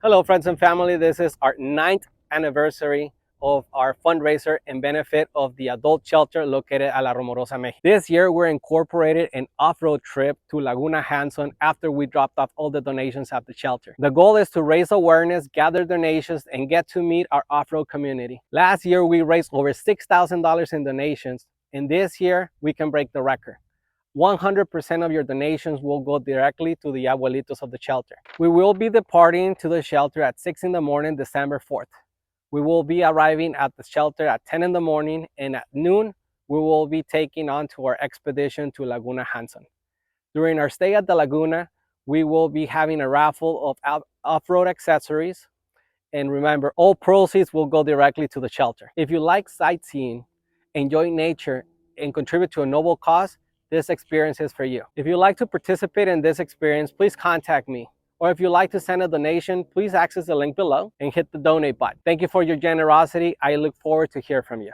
Hello, friends and family. This is our 9th anniversary of our fundraiser in benefit of the adult shelter located at La Rumorosa, Mexico. This year, we're incorporated an off-road trip to Laguna Hanson after we dropped off all the donations at the shelter. The goal is to raise awareness, gather donations, and get to meet our off-road community. Last year, we raised over $6,000 in donations, and this year, we can break the record. 100% of your donations will go directly to the abuelitos of the shelter. We will be departing to the shelter at 6 in the morning, December 4th. We will be arriving at the shelter at 10 in the morning, and at noon, we will be taking on to our expedition to Laguna Hanson. During our stay at the Laguna, we will be having a raffle of off-road accessories. And remember, all proceeds will go directly to the shelter. If you like sightseeing, enjoy nature, and contribute to a noble cause, this experience is for you. If you'd like to participate in this experience, please contact me. Or if you'd like to send a donation, please access the link below and hit the donate button. Thank you for your generosity. I look forward to hear from you.